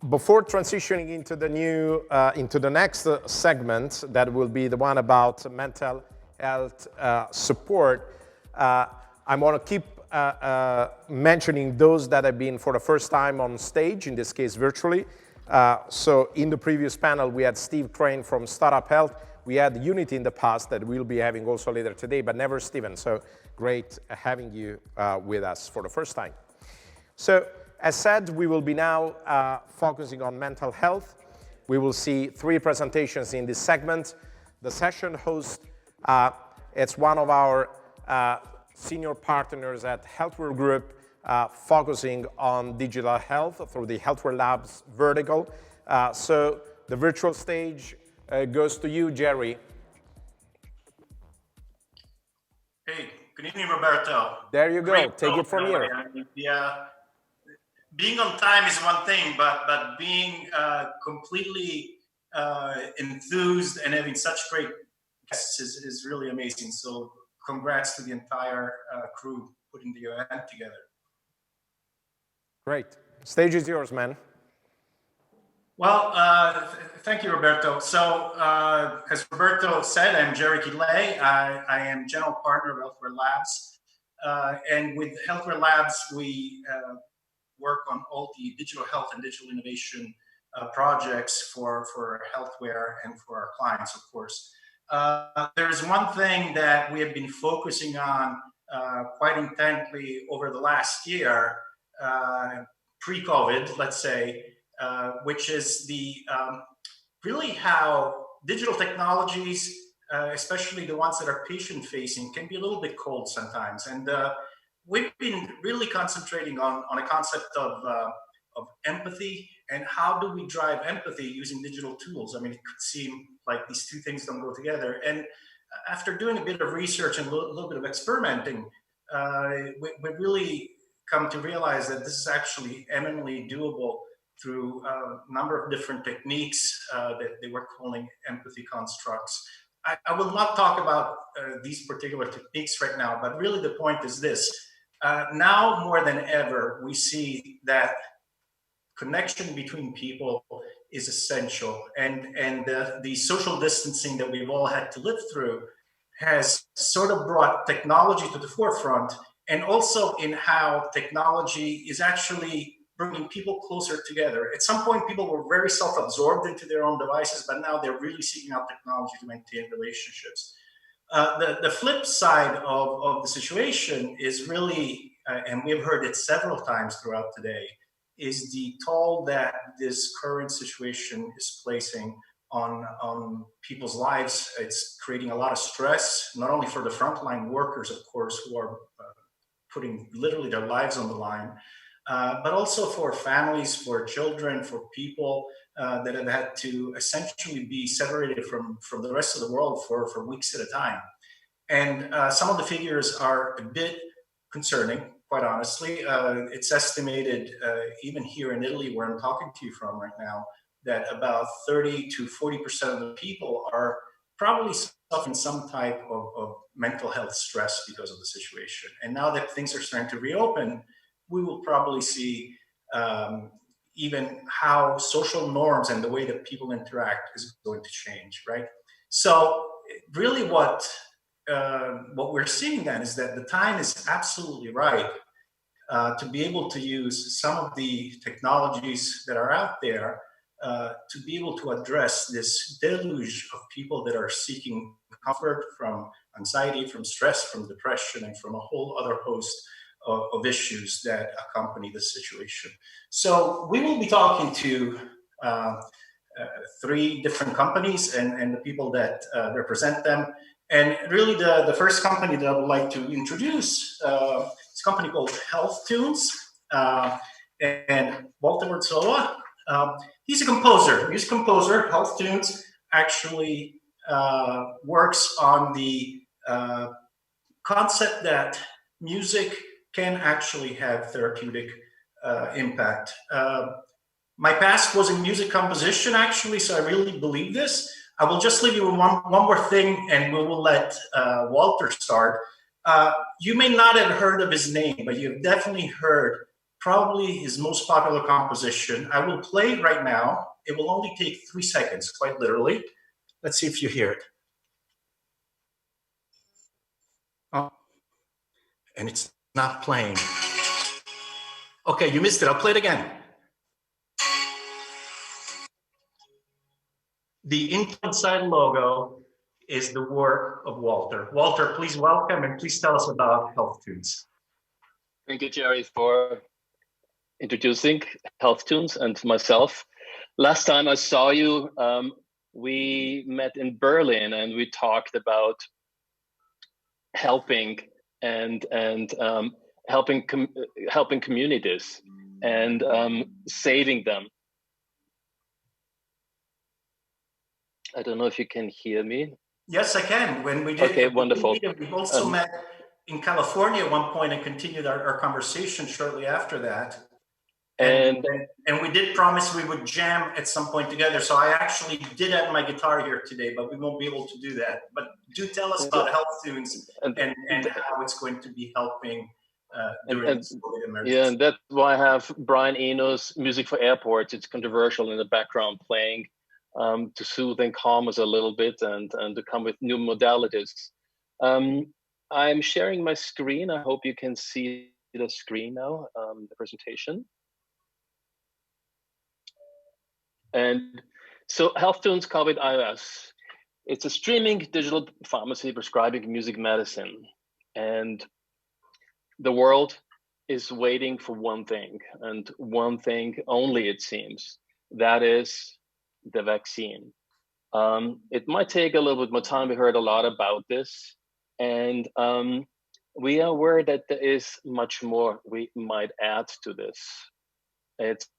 Before transitioning into the next segment, that will be the one about mental health support, I want to keep mentioning those that have been for the first time on stage, in this case virtually. So in the previous panel, we had Steve Crane from Startup Health. We had Unity in the past that we'll be having also later today, but never Steven. So great having you with us for the first time. So as said, we will be now focusing on mental health. We will see 3 presentations in this segment. The session host, it's one of our senior partners at Healthware Group, focusing on digital health through the Healthware Labs vertical. So the virtual stage goes to you, Jerry. Hey, good evening, Roberto. There you go. Take it from here. Being on time is one thing, but being completely enthused and having such great guests is really amazing. So congrats to the entire crew putting the event together. Great. Stage is yours, man. Well, thank you, Roberto. So as Roberto said, I'm Jerry Kidley. I am general partner of Healthware Labs. And with Healthware Labs, we work on all the digital health and digital innovation projects for healthware and for our clients, of course. There's one thing that we have been focusing on quite intently over the last year, pre-COVID, let's say, which is the really how digital technologies, especially the ones that are patient-facing, can be a little bit cold sometimes. And we've been really concentrating on a concept of empathy and how do we drive empathy using digital tools. I mean, it could seem like these two things don't go together. And after doing a bit of research and a little bit of experimenting, we really come to realize that this is actually eminently doable through a number of different techniques that they were calling empathy constructs. I will not talk about these particular techniques right now, but really the point is this. Now more than ever, we see that connection between people is essential. And the social distancing that we've all had to live through has sort of brought technology to the forefront, and also in how technology is actually bringing people closer together. At some point, people were very self-absorbed into their own devices, but now they're really seeking out technology to maintain relationships. The flip side of the situation is really, and we've heard it several times throughout today, is the toll that this current situation is placing on people's lives. It's creating a lot of stress, not only for the frontline workers, of course, who are putting literally their lives on the line, but also for families, for children, for people that have had to essentially be separated from the rest of the world for weeks at a time. And some of the figures are a bit concerning, quite honestly. It's estimated, even here in Italy, where I'm talking to you from right now, that about 30 to 40% of the people are probably suffering some type of mental health stress because of the situation. And now that things are starting to reopen, we will probably see even how social norms and the way that people interact is going to change, right? So really what we're seeing then is that the time is absolutely right to be able to use some of the technologies that are out there to be able to address this deluge of people that are seeking comfort from anxiety, from stress, from depression, and from a whole other host of issues that accompany the situation. So we will be talking to 3 different companies and the people that represent them. And really the first company that I would like to introduce is a company called Health Tunes. And Walter Verzola, he's a composer. He's a composer. Health Tunes actually works on the concept that music can actually have therapeutic impact. My past was in music composition, actually, so I really believe this. I will just leave you with one more thing, and we will let Walter start. You may not have heard of his name, but you've definitely heard probably his most popular composition. I will play it right now. It will only take 3 seconds, quite literally. Let's see if you hear it. Oh, and it's not playing. Okay, you missed it. I'll play it again. The inside logo is the work of Walter. Walter, please welcome and please tell us about Health Tunes. Thank you, Jerry, for introducing Health Tunes and myself. Last time I saw you, we met in Berlin and we talked about helping and helping communities and saving them. I don't know if you can hear me. Yes, I can. When we did, okay, wonderful. We also met in California at one point and continued our conversation shortly after that. And we did promise we would jam at some point together. So I actually did have my guitar here today, but we won't be able to do that. But do tell us about Health Tunes and how it's going to be helping during this COVID emergency. Yeah, and that's why I have Brian Eno's Music for Airports. It's controversial in the background playing to soothe and calm us a little bit and to come with new modalities. I'm sharing my screen. I hope you can see the screen now, the presentation. And so Health Tunes COVID iOS, it's a streaming digital pharmacy prescribing music medicine. And the world is waiting for one thing, and one thing only, it seems. That is the vaccine. It might take a little bit more time. We heard a lot about this. And we are aware that there is much more we might add to this.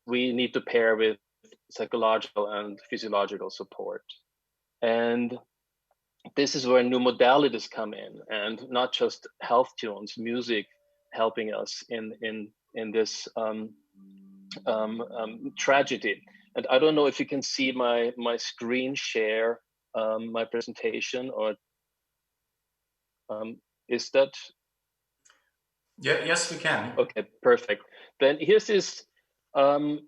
We need to pair with psychological and physiological support. And this is where new modalities come in, and not just health tunes, music helping us in this tragedy. And I don't know if you can see my screen share, my presentation, or is that? Yeah, yes, we can. Okay, perfect. Then here's this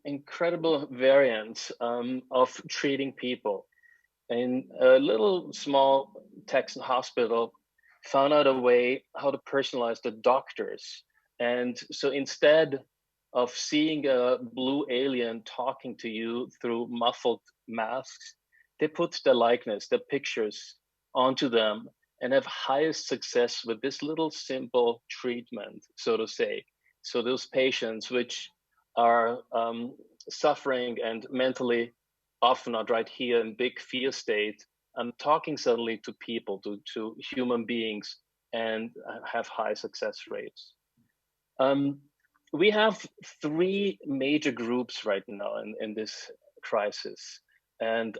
incredible variant of treating people. In a little small Texan hospital, found out a way how to personalize the doctors. And so instead of seeing a blue alien talking to you through muffled masks, they put the likeness, the pictures onto them and have highest success with this little simple treatment, so to say. So those patients which are suffering and mentally often not right here in big fear state, and talking suddenly to people, to human beings, and have high success rates. We have three major groups right now in this crisis, and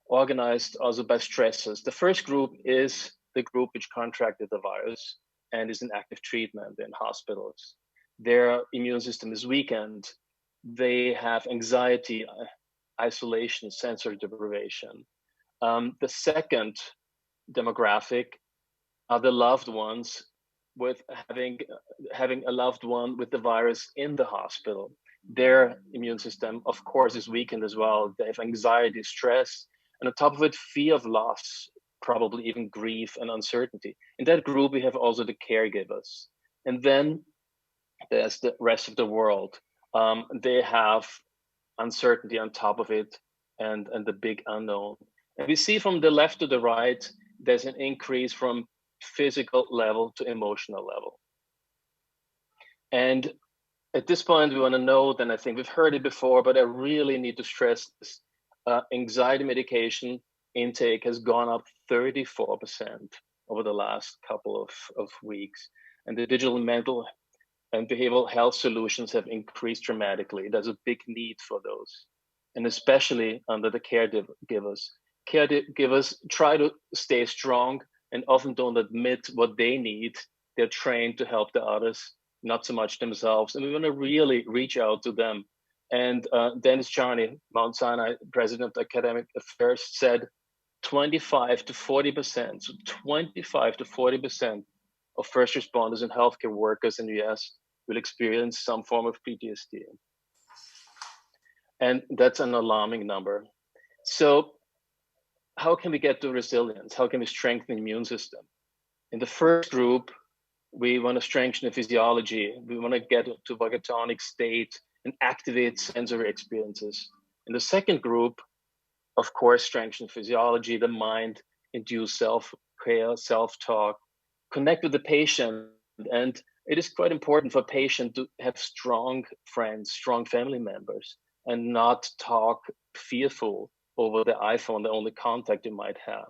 organized also by Stressors. The first group is the group which contracted the virus and is in active treatment in hospitals. Their immune system is weakened. They have anxiety, isolation, sensory deprivation. The second demographic are the loved ones with having a loved one with the virus in the hospital. Their immune system, of course, is weakened as well. They have anxiety, stress, and on top of it, fear of loss, probably even grief and uncertainty. In that group, we have also the caregivers. And then there's the rest of the world. They have uncertainty on top of it and the big unknown. And we see from the left to the right, there's an increase from physical level to emotional level. And at this point, we want to know, then I think we've heard it before, but I really need to stress this. Anxiety medication intake has gone up 34% over the last couple of weeks. And the digital mental and behavioral health solutions have increased dramatically. There's a big need for those. And especially under the caregivers. Caregivers try to stay strong and often don't admit what they need. They're trained to help the others, not so much themselves. And we want to really reach out to them. And Dennis Charney, Mount Sinai President of Academic Affairs, said 25 to 40%, so 25 to 40% of first responders and healthcare workers in the US will experience some form of PTSD. And that's an alarming number. So how can we get to resilience? How can we strengthen the immune system? In the first group, we want to strengthen the physiology. We want to get to vagatonic state and activate sensory experiences. In the second group, of course, strengthen physiology, the mind, induce self-care, self-talk, connect with the patient. And it is quite important for a patient to have strong friends, strong family members, and not talk fearful over the iPhone, the only contact you might have.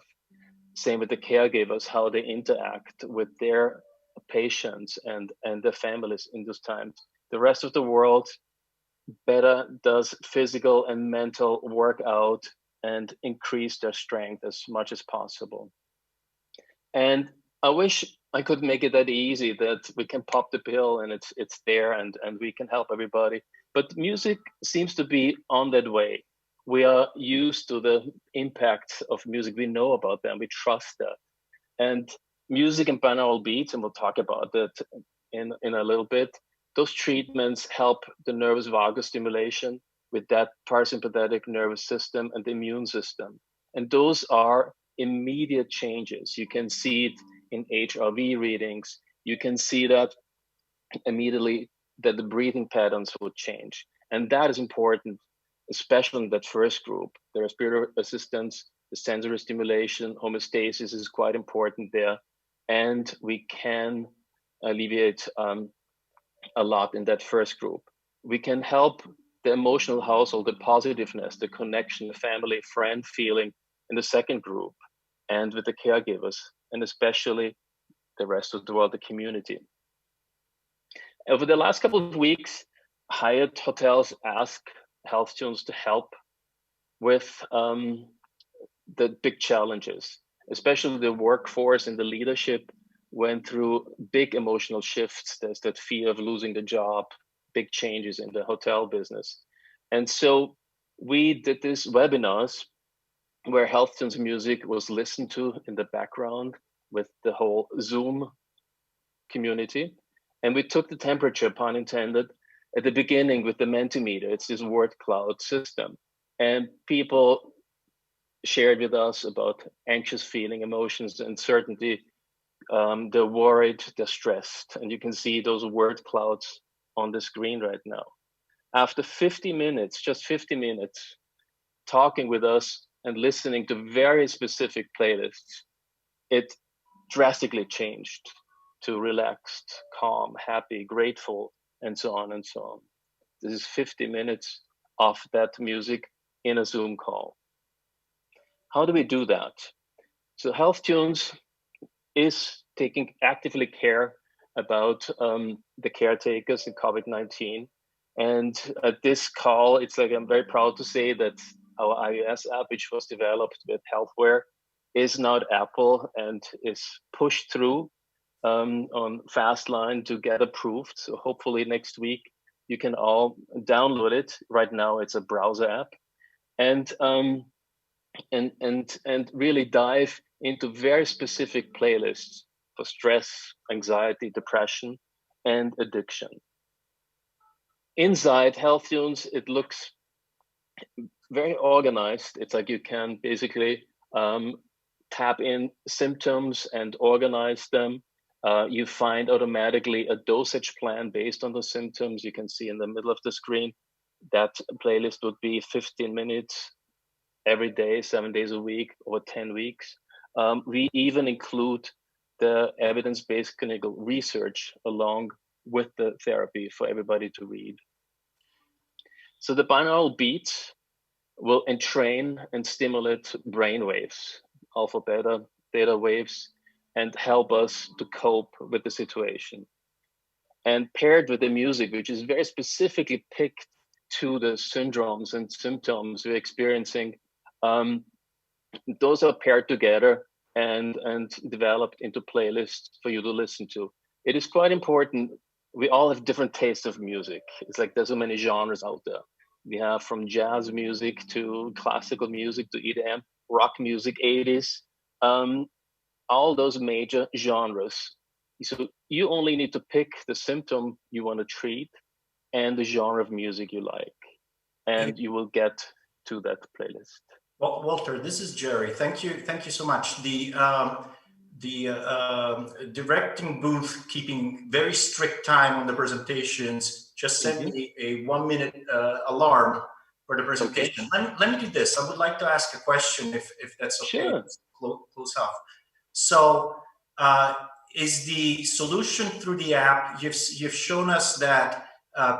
Same with the caregivers, how they interact with their patients and their families in those times. The rest of the world better does physical and mental workout and increase their strength as much as possible. And I wish I could make it that easy that we can pop the pill and it's there and we can help everybody. But music seems to be on that way. We are used to the impact of music. We know about them. We trust that. And music and binaural beats, and we'll talk about that in a little bit, those treatments help the nervous vagus stimulation with that parasympathetic nervous system and the immune system. And those are immediate changes. You can see it in HRV readings. You can see that immediately that the breathing patterns will change. And that is important, especially in that first group. The respiratory assistance, the sensory stimulation, homeostasis is quite important there. And we can alleviate a lot in that first group. We can help the emotional household, the positiveness, the connection, the family, friend feeling in the second group, and with the caregivers, and especially the rest of the world, the community. Over the last couple of weeks, Hyatt hotels ask health students to help with the big challenges, especially the workforce and the leadership went through big emotional shifts. There's that fear of losing the job, big changes in the hotel business. And so we did these webinars where health students music was listened to in the background with the whole Zoom community. And we took the temperature, pun intended, at the beginning with the Mentimeter. It's this word cloud system. And people shared with us about anxious feeling, emotions, uncertainty. They're worried, they're stressed. And you can see those word clouds on the screen right now. After 50 minutes, just 50 minutes, talking with us and listening to very specific playlists, it drastically changed to relaxed, calm, happy, grateful, and so on and so on. This is 50 minutes of that music in a Zoom call. How do we do that? So Health Tunes is taking actively care about the caretakers in COVID-19. And at this call, it's like I'm very proud to say that our iOS app, which was developed with Healthware, is now at Apple and is pushed through on Fastline to get approved. So hopefully next week you can all download it. Right now it's a browser app, and really dive into very specific playlists for stress, anxiety, depression, and addiction. Inside Health Tunes, it looks very organized. It's like you can basically tap in symptoms and organize them. You find automatically a dosage plan based on the symptoms. You can see in the middle of the screen that playlist would be 15 minutes every day, 7 days a week, over 10 weeks. We even include the evidence-based clinical research along with the therapy for everybody to read. So the binaural beats will entrain and stimulate brain waves, alpha, beta, theta waves, and help us to cope with the situation. And paired with the music, which is very specifically picked to the syndromes and symptoms we're experiencing, those are paired together and developed into playlists for you to listen to. It is quite important. We all have different tastes of music. It's like there's so many genres out there. We have from jazz music to classical music to EDM, rock music, 80s, all those major genres So you only need to pick the symptom you want to treat and the genre of music you like, and you will get to that playlist. Well, Walter, this is Jerry. Thank you so much. The directing booth keeping very strict time on the presentations just sent me a 1 minute alarm for the presentation. Okay. Let me do this. I would like to ask a question if that's okay. Sure. Close off. So is the solution through the app, you've shown us that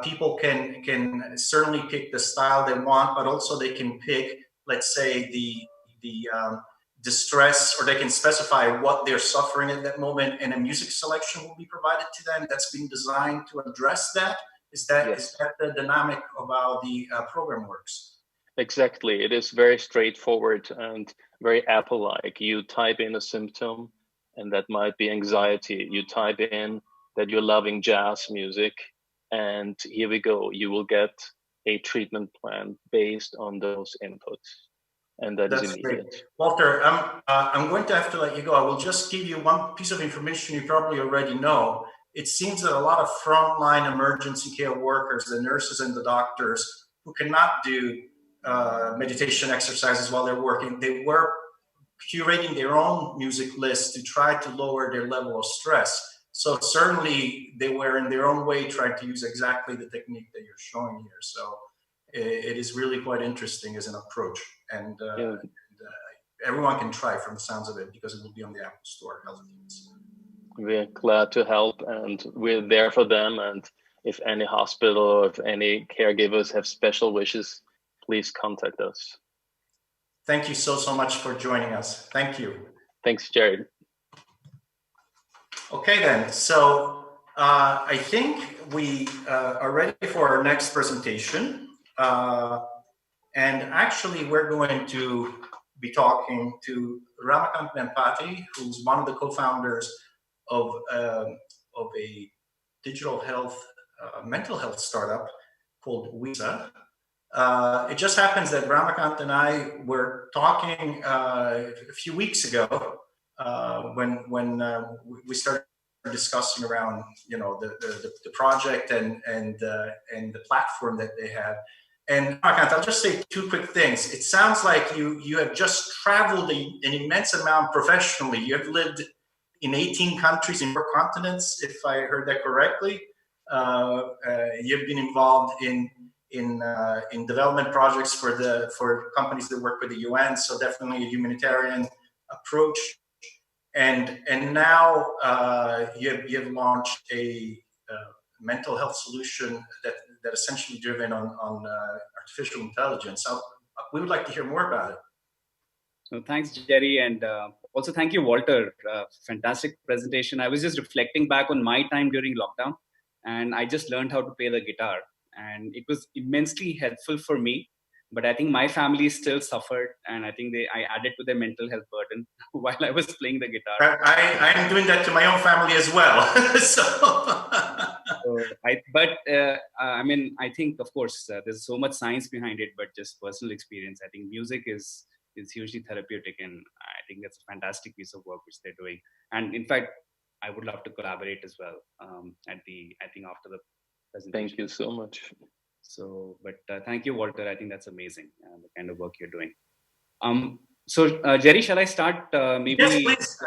people can certainly pick the style they want, but also they can pick, let's say, the distress, or they can specify what they're suffering at that moment, and a music selection will be provided to them that's been designed to address that. Is that the dynamic of how the program works? Exactly. It is very straightforward and very Apple-like. You type in a symptom, and that might be anxiety. You type in that you're loving jazz music, and here we go. You will get a treatment plan based on those inputs. And that's immediate. Great. Walter, I'm going to have to let you go. I will just give you one piece of information you probably already know. It seems that a lot of frontline emergency care workers, the nurses and the doctors, who cannot do meditation exercises while they're working, they were curating their own music list to try to lower their level of stress. So certainly they were in their own way trying to use exactly the technique that you're showing here. So it is really quite interesting as an approach, and everyone can try from the sounds of it, because it will be on the Apple Store. We're glad to help, and we're there for them. And if any hospital or if any caregivers have special wishes, please contact us. Thank you so much for joining us. Thank you. Thanks, Jared. Okay then, so I think we are ready for our next presentation. And actually, we're going to be talking to Ramakant Vempati, who's one of the co-founders of a digital health, mental health startup called Visa. It just happens that Ramakant and I were talking a few weeks ago when we started discussing around, you know, the project and the platform that they had. And Ramakant, I'll just say two quick things. It sounds like you have just traveled an immense amount professionally. You have lived in 18 countries in 4 continents, if I heard that correctly. You've been involved in development projects for companies that work with the UN, so definitely a humanitarian approach. And now you have launched a mental health solution that essentially driven on artificial intelligence. So we would like to hear more about it. So thanks, Jerry, and also thank you, Walter. Fantastic presentation. I was just reflecting back on my time during lockdown, and I just learned how to play the guitar, and it was immensely helpful for me. But I think my family still suffered, and I think I added to their mental health burden while I was playing the guitar. I'm doing that to my own family as well. I mean, I think, of course, there's so much science behind it, but just personal experience. I think music is hugely therapeutic, and I think that's a fantastic piece of work which they're doing. And in fact, I would love to collaborate as well after the presentation. Thank you so much. So, but thank you, Walter. I think that's amazing, the kind of work you're doing. So, Jerry, shall I start? Maybe. Yes, please.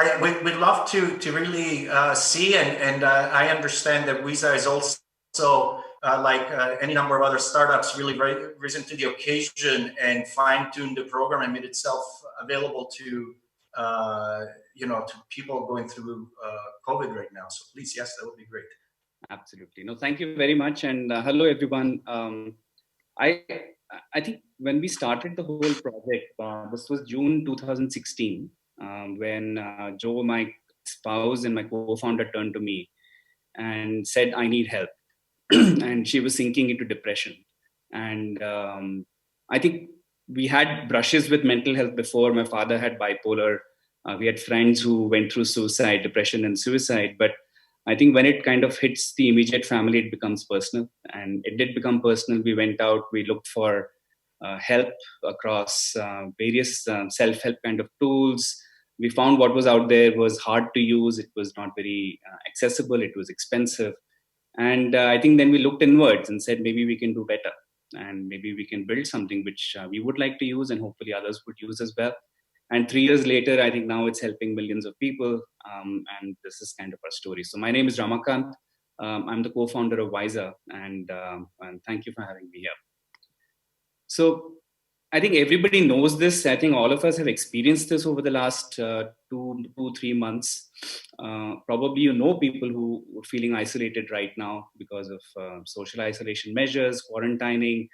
We'd love to really see, and I understand that Visa is also like any number of other startups, really risen to the occasion and fine-tuned the program and made itself available to to people going through COVID right now. So please, yes, that would be great. Absolutely. No, thank you very much. And hello, everyone. I think when we started the whole project, this was June 2016, when Joe, my spouse and my co-founder, turned to me and said, I need help. And she was sinking into depression. And I think we had brushes with mental health before. My father had bipolar. We had friends who went through suicide, depression and suicide. But I think when it kind of hits the immediate family, it becomes personal. And it did become personal. We went out, we looked for help across various self-help kind of tools. we found what was out there was hard to use. It was not very accessible. It was expensive. And I think then we looked inwards and said, maybe we can do better. And maybe we can build something which we would like to use and hopefully others would use as well. And 3 years later, I think now it's helping millions of people. And this is kind of our story. So my name is Ramakant. I'm the co-founder of Visa, and thank you for having me here. So I think everybody knows this. I think all of us have experienced this over the last 3 months. Probably you know people who are feeling isolated right now because of social isolation measures, quarantining,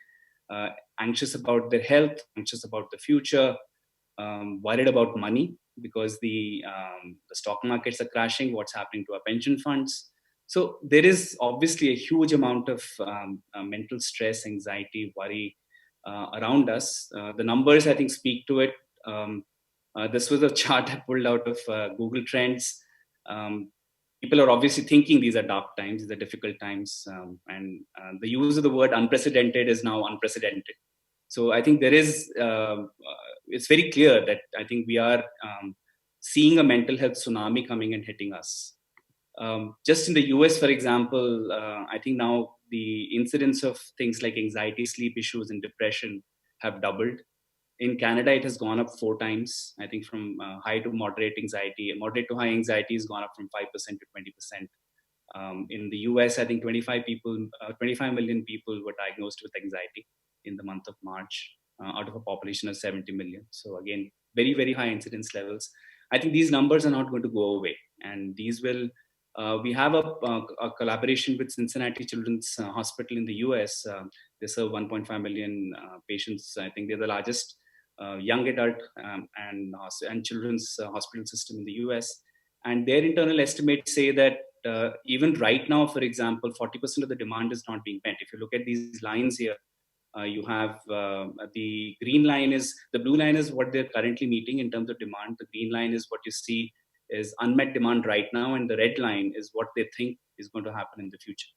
anxious about their health, anxious about the future, worried about money because the stock markets are crashing, what's happening to our pension funds. So there is obviously a huge amount of mental stress, anxiety, worry around us. The numbers, I think, speak to it. This was a chart I pulled out of Google Trends. People are obviously thinking these are dark times, these are difficult times. And the use of the word unprecedented is now unprecedented. So I think there is, it's very clear that I think we are seeing a mental health tsunami coming and hitting us. Just in the US, for example, I think now the incidence of things like anxiety, sleep issues, and depression have doubled. In Canada, it has gone up 4 times. I think from high to moderate anxiety, moderate to high anxiety has gone up from 5% to 20%. In the US, I think 25 million people were diagnosed with anxiety in the month of March out of a population of 70 million. So again, very, very high incidence levels. I think these numbers are not going to go away. And these will, we have a collaboration with Cincinnati Children's Hospital in the US. They serve 1.5 million patients. I think they're the largest young adult and children's hospital system in the US. And their internal estimates say that even right now, for example, 40% of the demand is not being met. If you look at these lines here, you have the green line the blue line is what they're currently meeting in terms of demand. The green line is what you see is unmet demand right now. And the red line is what they think is going to happen in the future.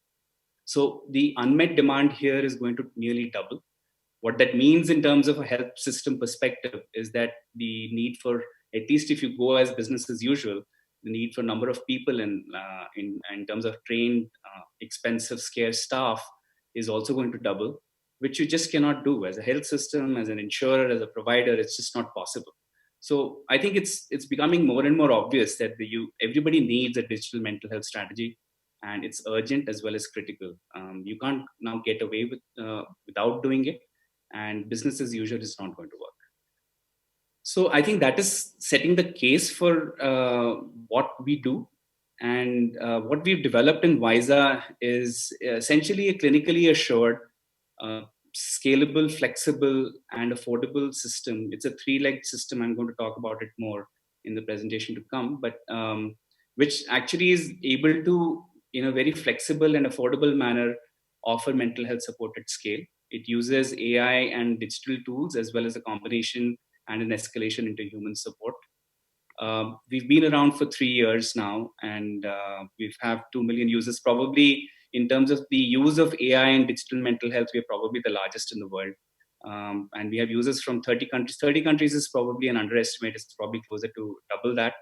So the unmet demand here is going to nearly double. What that means in terms of a health system perspective is that the need for, at least if you go as business as usual, the need for number of people in terms of trained, expensive, scarce staff is also going to double, which you just cannot do as a health system, as an insurer, as a provider. It's just not possible. So I think it's becoming more and more obvious that everybody needs a digital mental health strategy, and it's urgent as well as critical. You can't now get away without doing it, and business as usual is not going to work. So I think that is setting the case for what we do. And what we've developed in Visa is essentially a clinically assured, scalable, flexible, and affordable system. It's a 3-legged system. I'm going to talk about it more in the presentation to come, but which actually is able to, in a very flexible and affordable manner, offer mental health support at scale. It uses AI and digital tools as well as a combination and an escalation into human support. We've been around for 3 years now, and we have 2 million users. Probably in terms of the use of AI and digital mental health, we're probably the largest in the world. And we have users from 30 countries. 30 countries is probably an underestimate. It's probably closer to double that.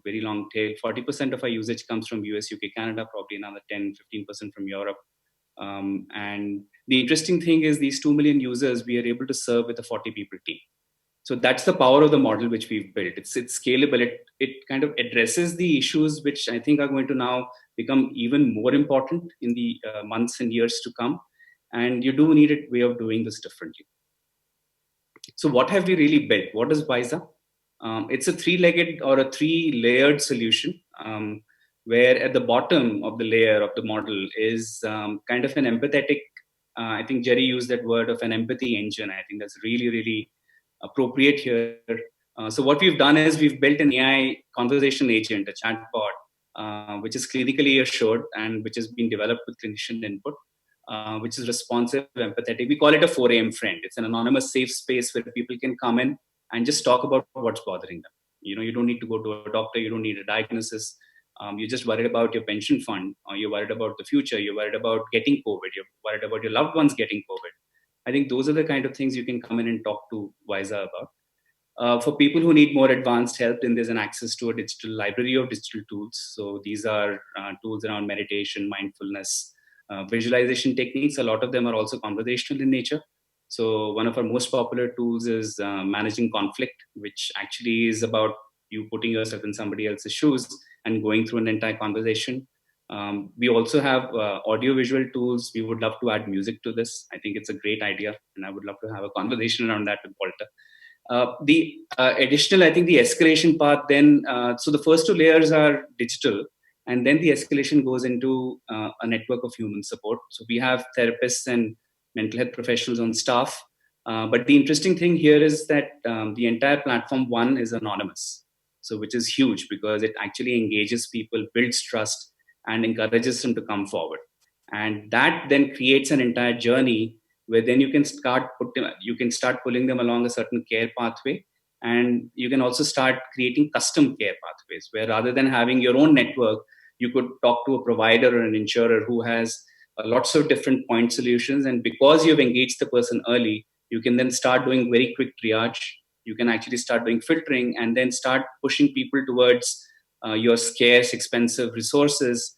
Very long tail. 40% of our usage comes from US, UK, Canada, probably another 10, 15% from Europe. And the interesting thing is these 2 million users, we are able to serve with a 40 people team. So that's the power of the model which we've built. It's scalable. It kind of addresses the issues which I think are going to now become even more important in the months and years to come. And you do need a way of doing this differently. So what have we really built? What is Visa? It's a 3-legged or a 3-layered solution, where at the bottom of the layer of the model is kind of an empathetic, I think Jerry used that word of an empathy engine. I think that's really, really appropriate here. So what we've done is we've built an AI conversation agent, a chatbot, which is clinically assured and which has been developed with clinician input, which is responsive, empathetic. We call it a 4 a.m. friend. It's an anonymous safe space where people can come in and just talk about what's bothering them. You don't need to go to a doctor. You don't need a diagnosis. You're just worried about your pension fund, or you're worried about the future. You're worried about getting COVID. You're worried about your loved ones getting COVID. I think those are the kind of things you can come in and talk to Visa about. For people who need more advanced help, then there's an access to a digital library of digital tools. So these are tools around meditation, mindfulness, visualization techniques. A lot of them are also conversational in nature. So one of our most popular tools is managing conflict, which actually is about you putting yourself in somebody else's shoes and going through an entire conversation. We also have audio-visual tools. We would love to add music to this. I think it's a great idea, and I would love to have a conversation around that with Walter. The additional, I think the escalation path then, so the first two layers are digital, and then the escalation goes into a network of human support. So we have therapists and mental health professionals on staff. But the interesting thing here is that the entire platform, one, is anonymous. So which is huge because it actually engages people, builds trust, and encourages them to come forward. And that then creates an entire journey where then you can start pulling them along a certain care pathway, and you can also start creating custom care pathways where rather than having your own network, you could talk to a provider or an insurer who has lots of different point solutions, and because you've engaged the person early, you can then start doing very quick triage. You can actually start doing filtering and then start pushing people towards your scarce, expensive resources,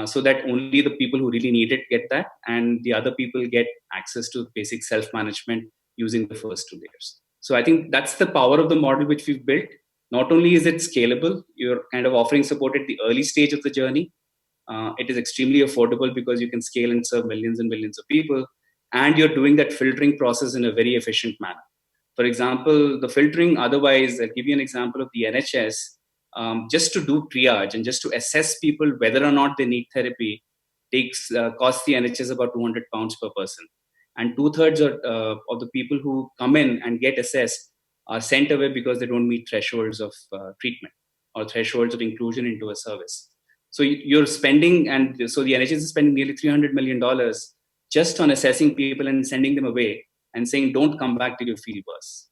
so that only the people who really need it get that, and the other people get access to basic self-management using the first two layers. So I think that's the power of the model which we've built. Not only is it scalable, you're kind of offering support at the early stage of the journey. It is extremely affordable because you can scale and serve millions and millions of people, and you're doing that filtering process in a very efficient manner. For example, the filtering otherwise, I'll give you an example of the NHS. Just to do triage and just to assess people whether or not they need therapy costs the NHS about £200 per person. And 2/3 of the people who come in and get assessed are sent away because they don't meet thresholds of treatment or thresholds of inclusion into a service. So you're spending, and so the NHS is spending nearly $300 million just on assessing people and sending them away and saying, don't come back till you feel worse.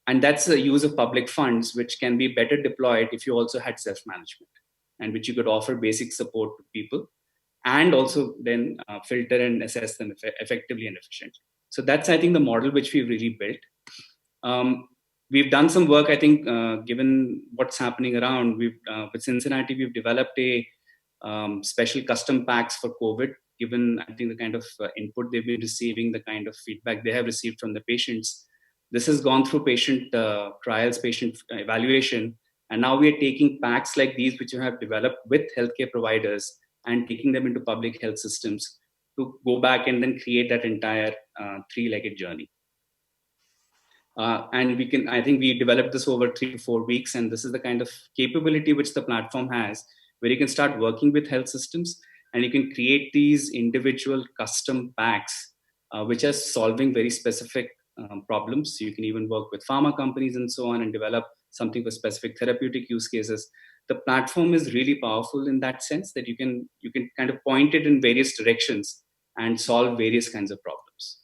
And that's a use of public funds, which can be better deployed if you also had self-management, and which you could offer basic support to people and also then filter and assess them effectively and efficiently. So that's, I think, the model which we've really built. We've done some work, I think, given what's happening around. With Cincinnati, we've developed a special custom packs for COVID, given, I think, the kind of input they've been receiving, the kind of feedback they have received from the patients. This has gone through patient trials, patient evaluation, and now we are taking packs like these, which we have developed with healthcare providers, and taking them into public health systems to go back and then create that entire three-legged journey. And I think we developed this over 3 to 4 weeks, and this is the kind of capability which the platform has, where you can start working with health systems and you can create these individual custom packs, which are solving very specific problems. You can even work with pharma companies and so on and develop something for specific therapeutic use cases. The platform is really powerful in that sense that you can kind of point it in various directions and solve various kinds of problems.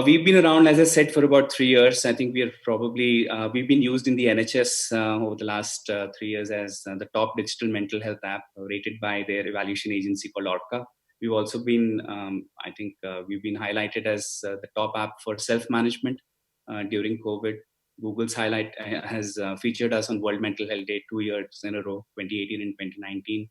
We've been around, as I said, for about 3 years. I think we've been used in the NHS over the last 3 years as the top digital mental health app rated by their evaluation agency called Orca. We've also been, we've been highlighted as the top app for self-management during COVID. Google's highlight has featured us on World Mental Health Day 2 years in a row, 2018 and 2019,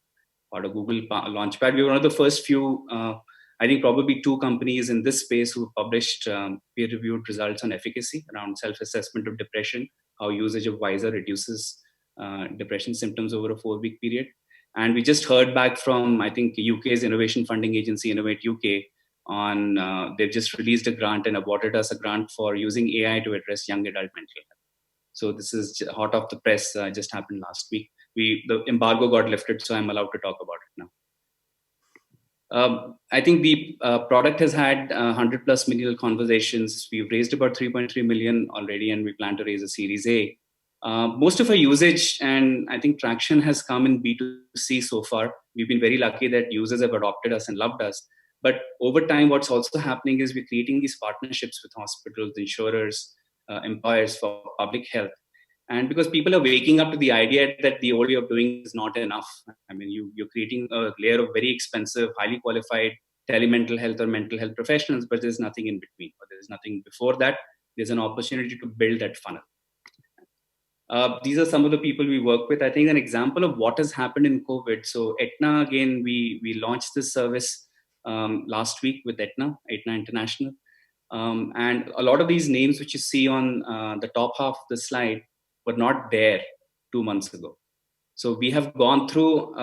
part of Google Launchpad. We were one of the first few, I think probably 2 companies in this space who published peer-reviewed results on efficacy around self-assessment of depression, how usage of Wiser reduces depression symptoms over a 4-week period. And we just heard back from, I think, UK's innovation funding agency, Innovate UK, on they've just released a grant and awarded us a grant for using AI to address young adult mental health. So this is hot off the press, just happened last week. The embargo got lifted, so I'm allowed to talk about it now. I think the product has had 100 plus million conversations. We've raised about 3.3 million already, and we plan to raise a Series A. Most of our usage and I think traction has come in B2C so far. We've been very lucky that users have adopted us and loved us. But over time, what's also happening is we're creating these partnerships with hospitals, insurers, employers for public health. And because people are waking up to the idea that the old way of doing is not enough. I mean, you're creating a layer of very expensive, highly qualified telemental health or mental health professionals, but there's nothing in between, or there's nothing before that. there's an opportunity to build that funnel. These are some of the people we work with. I think an example of what has happened in COVID. So Aetna, again, we launched this service last week with Aetna International. And a lot of these names which you see on the top half of the slide were not there 2 months ago. So we have gone through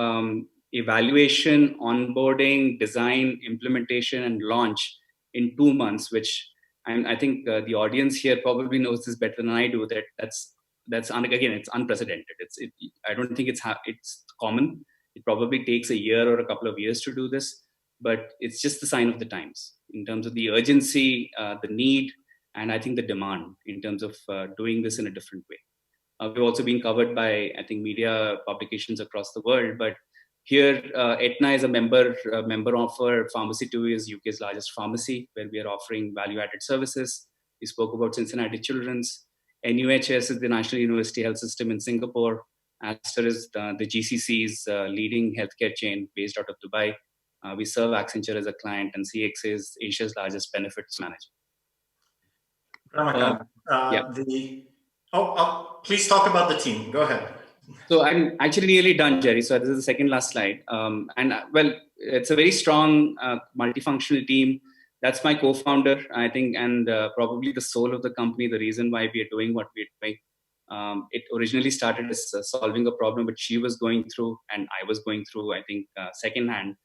evaluation, onboarding, design, implementation, and launch in 2 months, which I think the audience here probably knows this better than I do, again, it's unprecedented. I don't think it's common. It probably takes a year or a couple of years to do this, but it's just the sign of the times in terms of the urgency, the need, and I think the demand in terms of doing this in a different way. We've also been covered by, I think, media publications across the world, but here, Aetna is a member of Pharmacy2 is UK's largest pharmacy, where we are offering value-added services. We spoke about Cincinnati Children's. NUHS is the National University Health System in Singapore. Aster is the GCC's leading healthcare chain based out of Dubai. We serve Accenture as a client, and CX is Asia's largest benefits manager. Ramakant, please talk about the team. Go ahead. So I'm actually nearly done, Jerry. So this is the second last slide. It's a very strong multifunctional team. That's my co-founder, I think, and probably the soul of the company, the reason why we are doing what we're doing. It originally started as solving a problem which she was going through and I was going through, I think, secondhand.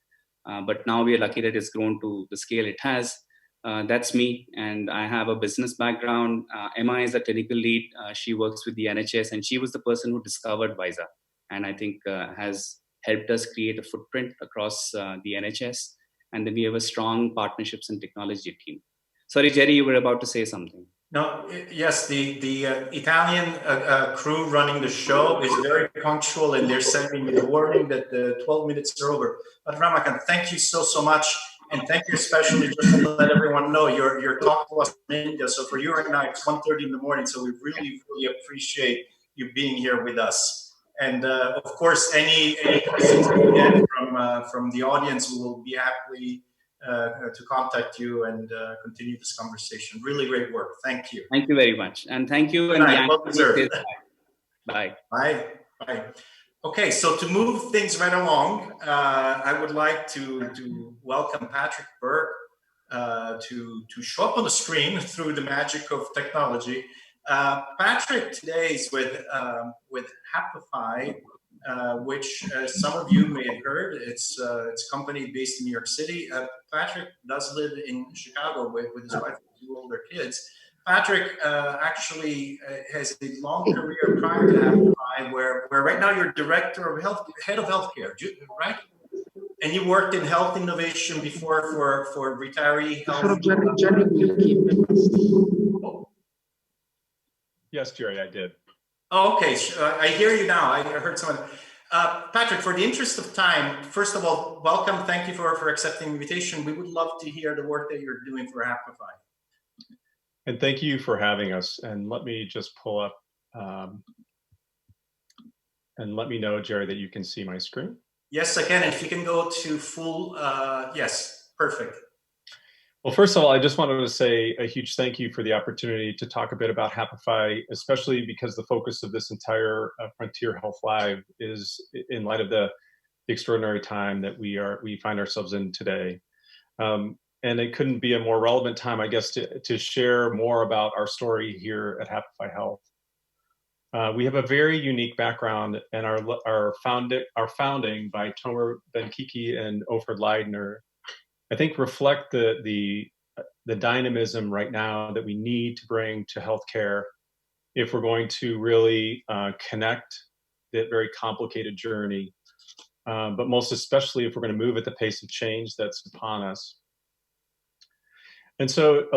But now we are lucky that it's grown to the scale it has. That's me, and I have a business background. Emma is a clinical lead. She works with the NHS, and she was the person who discovered Visa, and I think has helped us create a footprint across the NHS. And then we have a strong partnerships and technology team. Sorry, Jerry, you were about to say something. No, yes, the Italian crew running the show is very punctual, and they're sending me the warning that the 12 minutes are over. But Ramakant, thank you so much. And thank you especially just to let everyone know you're talking to us in India. So for you right now, it's 1:30 in the morning. So we really appreciate you being here with us. And of course, any questions you get from the audience, we will be happy to contact you and continue this conversation. Really great work. Thank you. Thank you very much. And thank you. Well deserved. Bye. Bye. Bye. Okay, so to move things right along, I would like to welcome Patrick Burke to show up on the screen through the magic of technology. Patrick today is with Happify, which some of you may have heard. It's a company based in New York City. Patrick does live in Chicago with his wife and 2 older kids. Patrick actually has a long career prior to Happify, where right now you're director of head of healthcare, right? And you worked in health innovation before for retiree health. Jerry, will keep it. Oh. Yes, Jerry, I did. Oh, okay. I hear you now. I heard someone. Patrick, for the interest of time, first of all, welcome. Thank you for accepting the invitation. We would love to hear the work that you're doing for Happify. And thank you for having us. And let me just pull up and let me know, Jerry, that you can see my screen. Yes, I can. If you can go to full, yes, perfect. Well, first of all, I just wanted to say a huge thank you for the opportunity to talk a bit about Happify, especially because the focus of this entire Frontier Health Live is in light of the extraordinary time that we find ourselves in today. And it couldn't be a more relevant time, I guess, to share more about our story here at Happify Health. We have a very unique background, and our founding by Tomer Ben-Kiki and Ofer Leidner, I think, reflect the dynamism right now that we need to bring to healthcare if we're going to really connect that very complicated journey, but most especially if we're going to move at the pace of change that's upon us. And so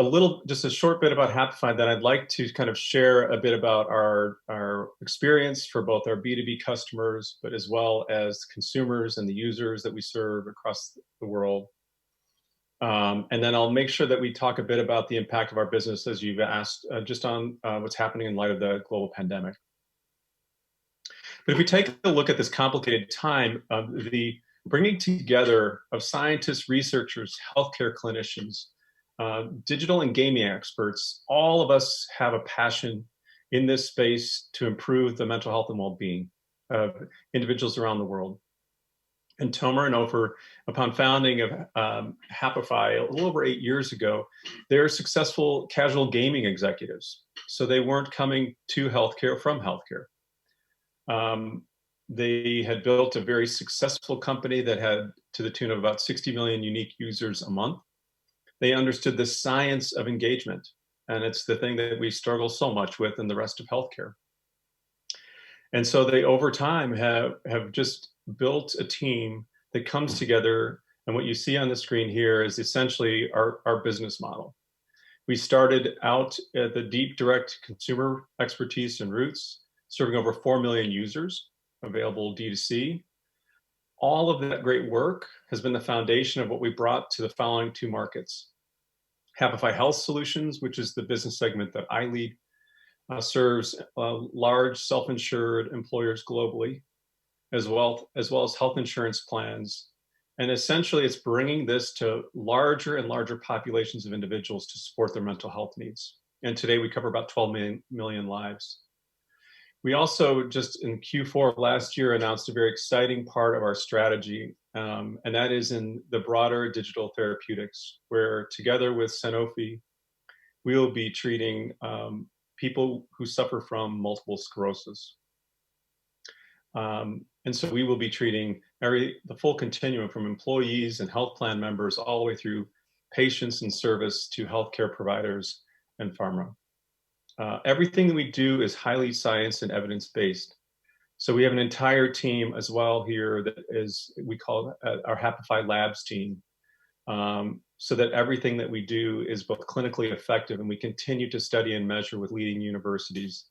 just a short bit about Happify, that I'd like to kind of share a bit about our experience for both our B2B customers, but as well as consumers and the users that we serve across the world. And then I'll make sure that we talk a bit about the impact of our business, as you've asked, just on what's happening in light of the global pandemic. But if we take a look at this complicated time, the bringing together of scientists, researchers, healthcare clinicians, digital and gaming experts, all of us have a passion in this space to improve the mental health and well-being of individuals around the world. And Tomer and Ofer, upon founding of Happify a little over 8 years ago, they're successful casual gaming executives. So they weren't coming to healthcare from healthcare. They had built a very successful company that had to the tune of about 60 million unique users a month. They understood the science of engagement, and it's the thing that we struggle so much with in the rest of healthcare. And so they, over time, have just built a team that comes together. And what you see on the screen here is essentially our business model. We started out at the deep direct consumer expertise and roots, serving over 4 million users, available D2C. All of that great work has been the foundation of what we brought to the following 2 markets. Happify Health Solutions, which is the business segment that I lead, serves large self-insured employers globally, as well as health insurance plans. And essentially, it's bringing this to larger and larger populations of individuals to support their mental health needs. And today we cover about 12 million lives. We also, just in Q4 of last year, announced a very exciting part of our strategy, and that is in the broader digital therapeutics, where together with Sanofi, we will be treating people who suffer from multiple sclerosis. And so we will be treating the full continuum from employees and health plan members all the way through patients and service to healthcare providers and pharma. Everything that we do is highly science and evidence-based. So we have an entire team as well here that is, we call our Happify Labs team, so that everything that we do is both clinically effective, and we continue to study and measure with leading universities.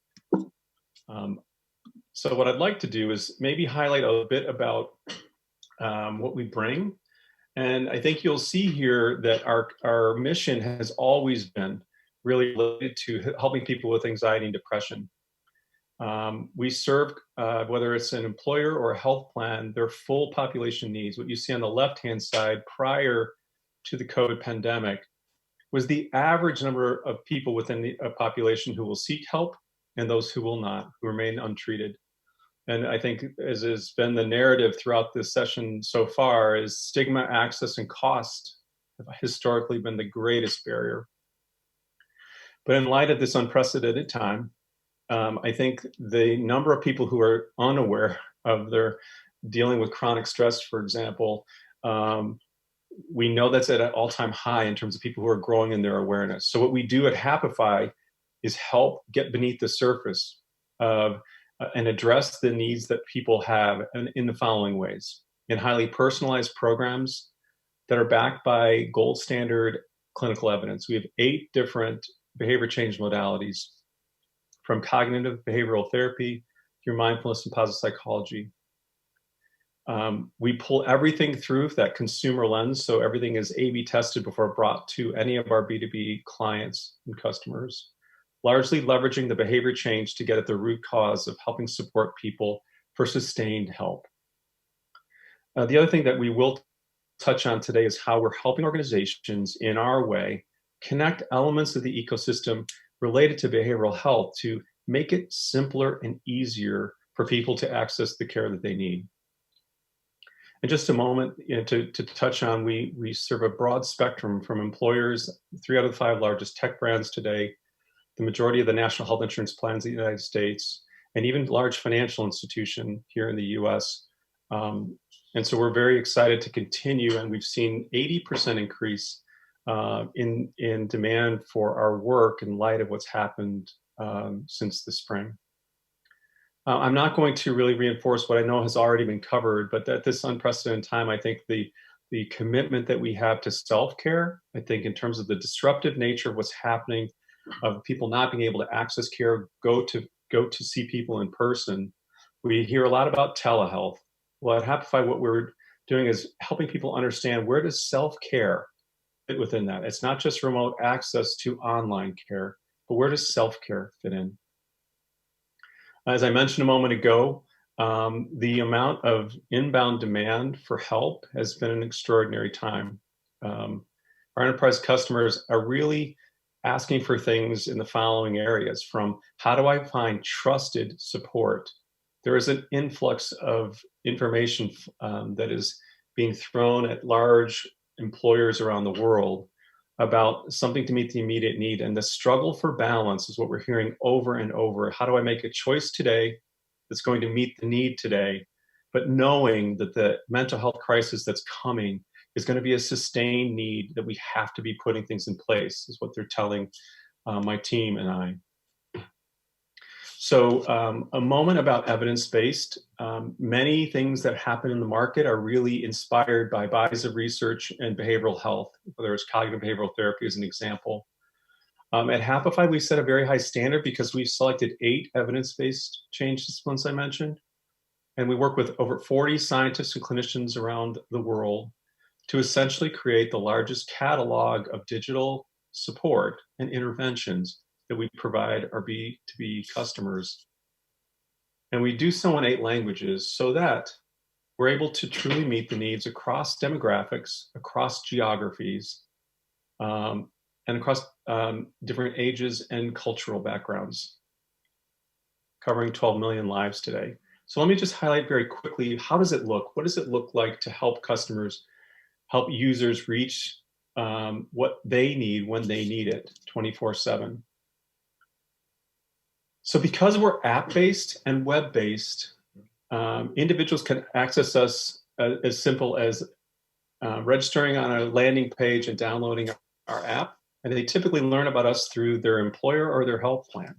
So what I'd like to do is maybe highlight a bit about what we bring. And I think you'll see here that our mission has always been really related to helping people with anxiety and depression. We serve, whether it's an employer or a health plan, their full population needs. What you see on the left-hand side prior to the COVID pandemic was the average number of people within the population who will seek help and those who will not, who remain untreated. And I think, as has been the narrative throughout this session so far, is stigma, access, and cost have historically been the greatest barrier. But in light of this unprecedented time, I think the number of people who are unaware of their dealing with chronic stress, for example, we know that's at an all-time high in terms of people who are growing in their awareness. So what we do at Happify is help get beneath the surface of and address the needs that people have in the following ways: in highly personalized programs that are backed by gold standard clinical evidence. We have 8 different behavior change modalities, from cognitive behavioral therapy through mindfulness and positive psychology. We pull everything through that consumer lens, so everything is A/B tested before brought to any of our B2B clients and customers, largely leveraging the behavior change to get at the root cause of helping support people for sustained help. The other thing that we will touch on today is how we're helping organizations in our way connect elements of the ecosystem related to behavioral health to make it simpler and easier for people to access the care that they need. In just a moment, to touch on, we serve a broad spectrum from employers, 3 out of the 5 largest tech brands today, the majority of the national health insurance plans in the United States, and even large financial institution here in the US. And so we're very excited to continue, and we've seen 80% increase in demand for our work in light of what's happened since the spring. I'm not going to really reinforce what I know has already been covered, but at this unprecedented time, I think the commitment that we have to self-care, I think in terms of the disruptive nature of what's happening, of people not being able to access care, go to see people in person. We hear a lot about telehealth. Well, at Happify, what we're doing is helping people understand, where does self-care fit within that? It's not just remote access to online care, but where does self-care fit in? As I mentioned a moment ago, the amount of inbound demand for help has been an extraordinary time. our enterprise customers are really asking for things in the following areas, from how do I find trusted support? There is an influx of information that is being thrown at large employers around the world about something to meet the immediate need. And the struggle for balance is what we're hearing over and over. How do I make a choice today that's going to meet the need today, but knowing that the mental health crisis that's coming is going to be a sustained need, that we have to be putting things in place, is what they're telling my team and I. So a moment about evidence-based. Many things that happen in the market are really inspired by bodies of research and behavioral health, whether it's cognitive behavioral therapy as an example. At Happify, we set a very high standard because we've selected 8 evidence-based change disciplines I mentioned. And we work with over 40 scientists and clinicians around the world to essentially create the largest catalog of digital support and interventions that we provide our B2B customers. And we do so in 8 languages so that we're able to truly meet the needs across demographics, across geographies, and across different ages and cultural backgrounds, covering 12 million lives today. So let me just highlight very quickly, how does it look? What does it look like to help customers, help users reach what they need when they need it 24/7? So because we're app-based and web-based, individuals can access us as simple as registering on a landing page and downloading our app. And they typically learn about us through their employer or their health plan.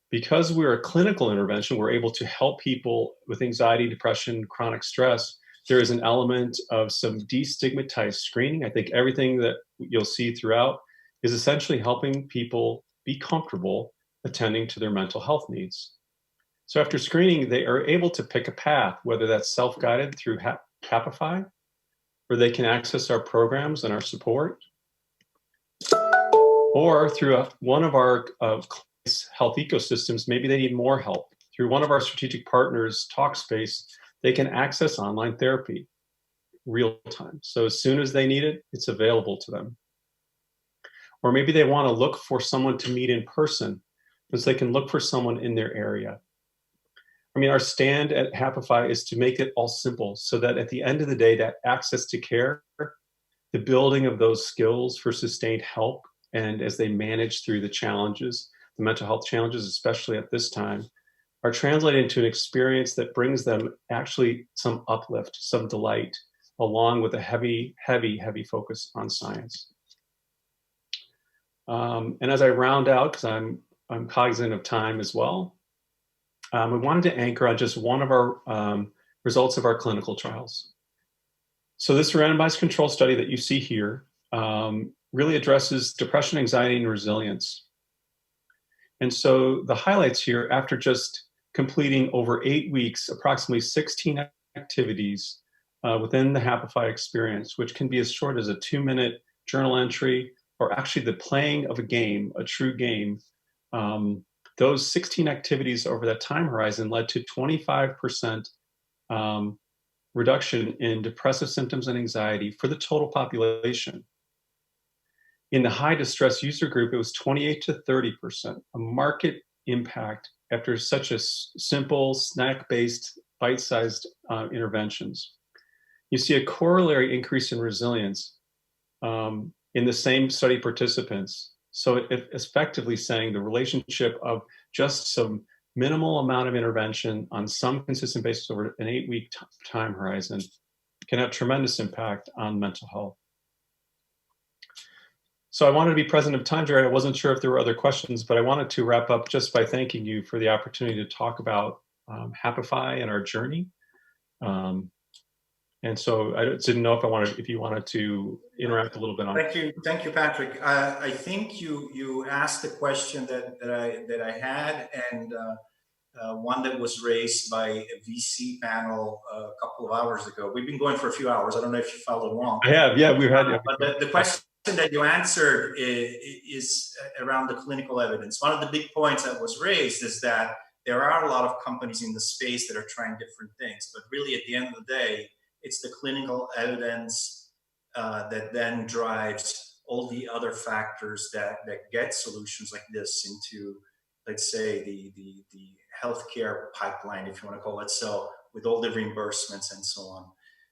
Because we're a clinical intervention, we're able to help people with anxiety, depression, chronic stress. There is an element of some destigmatized screening. I think everything that you'll see throughout is essentially helping people be comfortable attending to their mental health needs. So after screening, they are able to pick a path, whether that's self-guided through Happify, where they can access our programs and our support, or through one of our health ecosystems. Maybe they need more help. Through one of our strategic partners, Talkspace, they can access online therapy real time. So as soon as they need it, it's available to them. Or maybe they want to look for someone to meet in person, so they can look for someone in their area. I mean, our stand at Happify is to make it all simple so that at the end of the day, that access to care, the building of those skills for sustained help, and as they manage through the challenges, the mental health challenges, especially at this time, are translated into an experience that brings them actually some uplift, some delight, along with a heavy, heavy, heavy focus on science. And as I round out, because I'm cognizant of time as well, we wanted to anchor on just one of our results of our clinical trials. So this randomized control study that you see here really addresses depression, anxiety, and resilience. And so the highlights here, after just completing over 8 weeks, approximately 16 activities within the Happify experience, which can be as short as a 2-minute journal entry, or actually the playing of a game, a true game. Those 16 activities over that time horizon led to 25% reduction in depressive symptoms and anxiety for the total population. In the high distress user group, it was 28 to 30%, a market impact after such a simple snack-based, bite-sized interventions. You see a corollary increase in resilience in the same study participants. So it effectively saying the relationship of just some minimal amount of intervention on some consistent basis over an 8-week time horizon can have tremendous impact on mental health. So I wanted to be present of time, Jerry. I wasn't sure if there were other questions, but I wanted to wrap up just by thanking you for the opportunity to talk about Happify and our journey. And so I didn't know if you wanted to interact a little bit on. Thank you, Patrick. I think you asked a question that I had, and one that was raised by a VC panel a couple of hours ago. We've been going for a few hours. I don't know if you followed along. I have, yeah, we've had. But the question that you answered is around the clinical evidence. One of the big points that was raised is that there are a lot of companies in the space that are trying different things, but really at the end of the day, it's the clinical evidence that then drives all the other factors that get solutions like this into, let's say, the healthcare pipeline, if you want to call it so, with all the reimbursements and so on.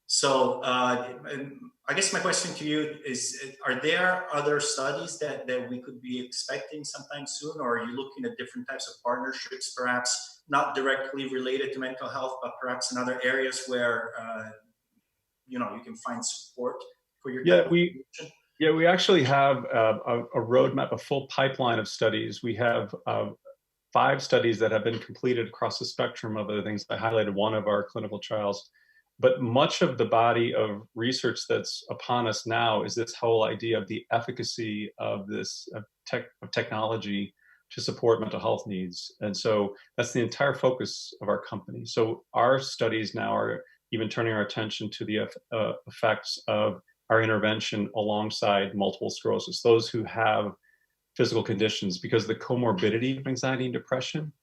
So I guess my question to you is, are there other studies that we could be expecting sometime soon, or are you looking at different types of partnerships, perhaps not directly related to mental health, but perhaps in other areas where you can find support for your we actually have a roadmap, a full pipeline of studies. We have 5 studies that have been completed across the spectrum of other things. I highlighted one of our clinical trials. But much of the body of research that's upon us now is this whole idea of the efficacy of this technology to support mental health needs. And so that's the entire focus of our company. So our studies now are even turning our attention to the effects of our intervention alongside multiple sclerosis, those who have physical conditions, because the comorbidity of anxiety and depression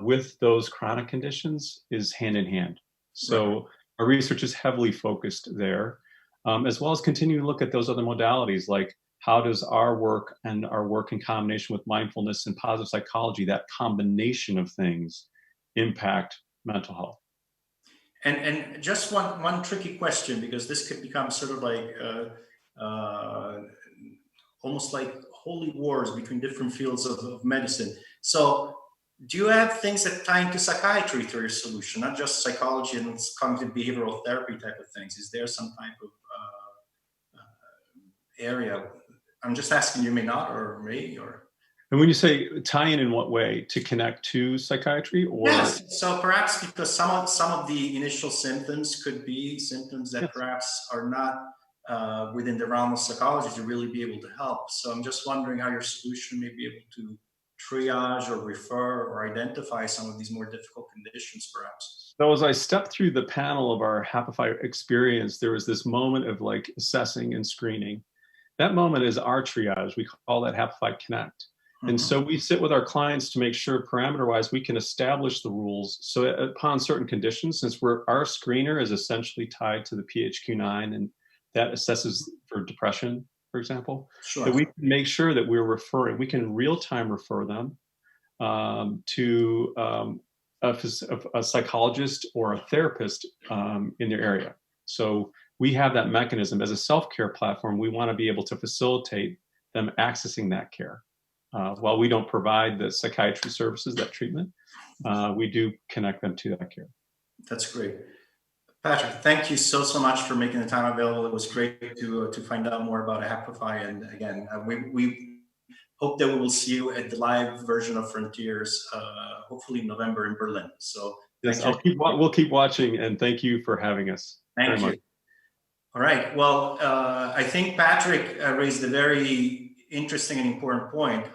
with those chronic conditions is hand in hand. So. Right. Our research is heavily focused there, as well as continue to look at those other modalities, like how does our work and our work in combination with mindfulness and positive psychology, that combination of things, impact mental health. And just one tricky question, because this could become sort of like almost like holy wars between different fields of medicine. So do you have things that tie into psychiatry through your solution, not just psychology and cognitive behavioral therapy type of things? Is there some type of area? I'm just asking, you may not, or may, or. And when you say tie in what way? To connect to psychiatry, or? Yes, so perhaps because some of the initial symptoms could be symptoms that perhaps are not within the realm of psychology to really be able to help. So I'm just wondering how your solution may be able to triage or refer or identify some of these more difficult conditions, perhaps. So as I stepped through the panel of our Happify experience, there was this moment of like assessing and screening. That moment is our triage. We call that Happify Connect. Mm-hmm. And so we sit with our clients to make sure parameter-wise we can establish the rules. So upon certain conditions, since our screener is essentially tied to the PHQ-9, and that assesses for depression, for example, sure, that we can make sure that we're referring, we can real-time refer them to a psychologist or a therapist in their area. So we have that mechanism as a self-care platform. We want to be able to facilitate them accessing that care. While we don't provide the psychiatry services, that treatment, we do connect them to that care. That's great. Patrick, thank you so much for making the time available. It was great to find out more about Happify. And again, we hope that we will see you at the live version of Frontiers, hopefully in November in Berlin. So yes, we'll keep watching, and thank you for having us. Thank you. Much. All right. Well, I think Patrick raised a very interesting and important point.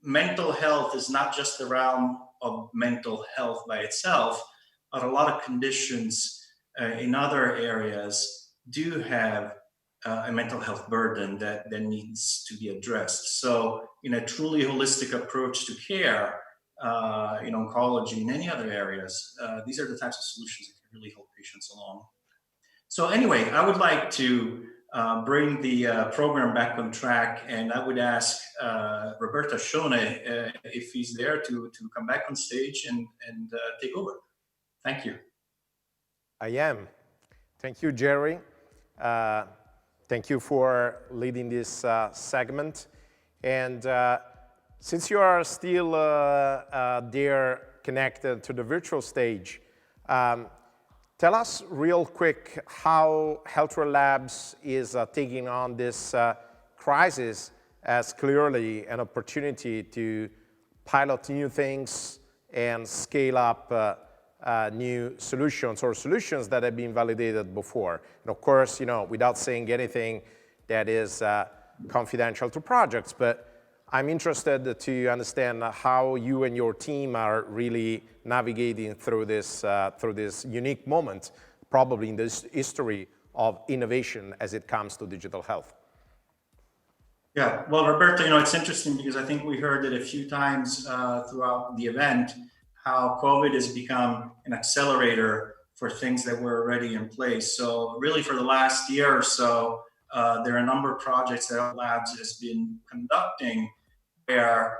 Mental health is not just the realm of mental health by itself, but a lot of conditions in other areas do have a mental health burden that needs to be addressed. So in a truly holistic approach to care, in oncology and any other areas, these are the types of solutions that can really help patients along. So anyway, I would like to bring the program back on track, and I would ask Roberto Shone if he's there to come back on stage and take over. Thank you. I am. Thank you, Jerry. Thank you for leading this segment. And since you are still there connected to the virtual stage, tell us real quick how Healthware Labs is taking on this crisis as clearly an opportunity to pilot new things and scale up new solutions or solutions that have been validated before. And of course, without saying anything that is confidential to projects, but I'm interested to understand how you and your team are really navigating through this unique moment, probably in this history of innovation as it comes to digital health. Yeah, well, Roberto, it's interesting because I think we heard it a few times throughout the event, how COVID has become an accelerator for things that were already in place. So really for the last year or so, there are a number of projects that our labs has been conducting where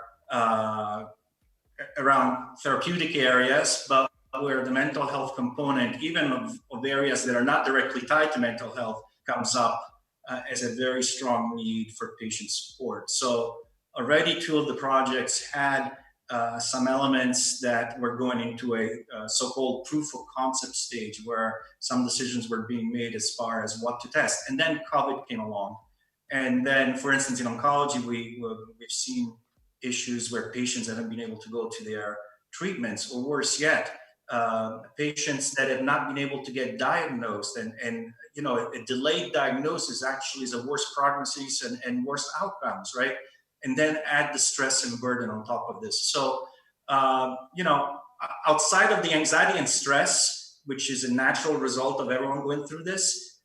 around therapeutic areas, but where the mental health component, even of areas that are not directly tied to mental health, comes up as a very strong need for patient support. So already two of the projects had some elements that were going into a so-called proof of concept stage where some decisions were being made as far as what to test. And then COVID came along. And then, for instance, in oncology, we've seen issues where patients haven't been able to go to their treatments, or worse yet, patients that have not been able to get diagnosed. And you know, a delayed diagnosis actually is a worse prognosis and worse outcomes, right? And then add the stress and burden on top of this. So, you know, outside of the anxiety and stress, which is a natural result of everyone going through this,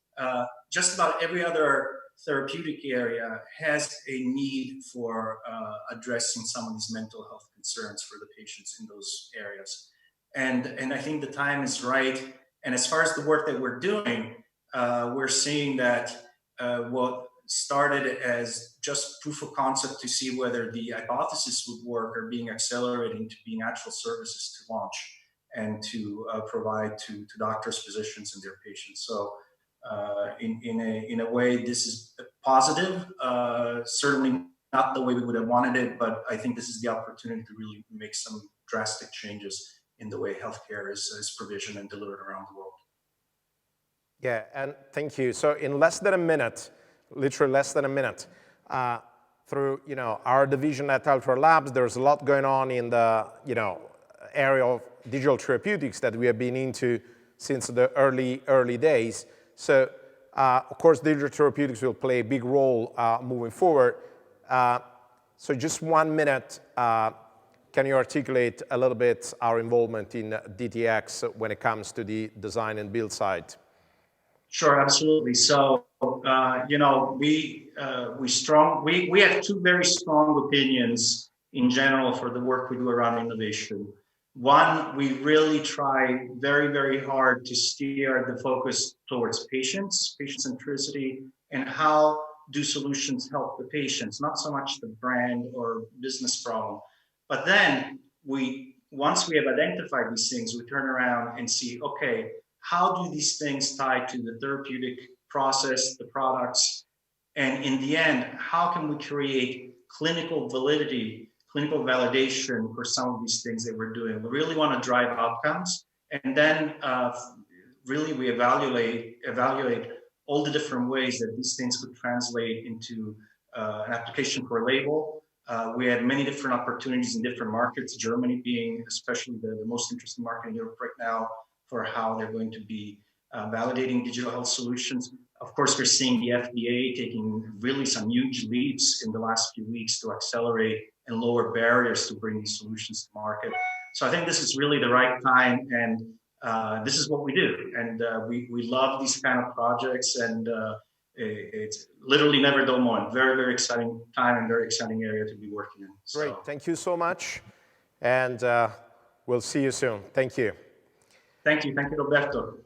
just about every other therapeutic area has a need for addressing some of these mental health concerns for the patients in those areas. And I think the time is right. And as far as the work that we're doing, we're seeing that what started as just proof of concept to see whether the hypothesis would work are being accelerated into being actual services to launch and to provide to doctors, physicians, and their patients. So in a way, this is positive, certainly not the way we would have wanted it, but I think this is the opportunity to really make some drastic changes in the way healthcare is provisioned and delivered around the world. Yeah, and thank you. So in less than a minute, literally less than a minute, through our division at Ultra Labs, there's a lot going on in the area of digital therapeutics that we have been into since the early days. So of course, digital therapeutics will play a big role moving forward. So just 1 minute, can you articulate a little bit our involvement in DTX when it comes to the design and build side? Sure, absolutely. So, we have two very strong opinions in general for the work we do around innovation. One, we really try very, very hard to steer the focus towards patient centricity, and how do solutions help the patients, not so much the brand or business problem. But then once we have identified these things, we turn around and see, okay, how do these things tie to the therapeutic process, the products, and in the end, how can we create clinical validity, clinical validation for some of these things that we're doing? We really want to drive outcomes, and then really we evaluate all the different ways that these things could translate into an application for a label. We had many different opportunities in different markets, Germany being especially the most interesting market in Europe right now, for how they're going to be validating digital health solutions. Of course, we're seeing the FDA taking really some huge leaps in the last few weeks to accelerate and lower barriers to bring these solutions to market. So I think this is really the right time, and this is what we do. And we love these kind of projects, and it's literally never dull moment. Very, very exciting time and very exciting area to be working in. So. Great, thank you so much. And we'll see you soon. Thank you. Thank you, Roberto.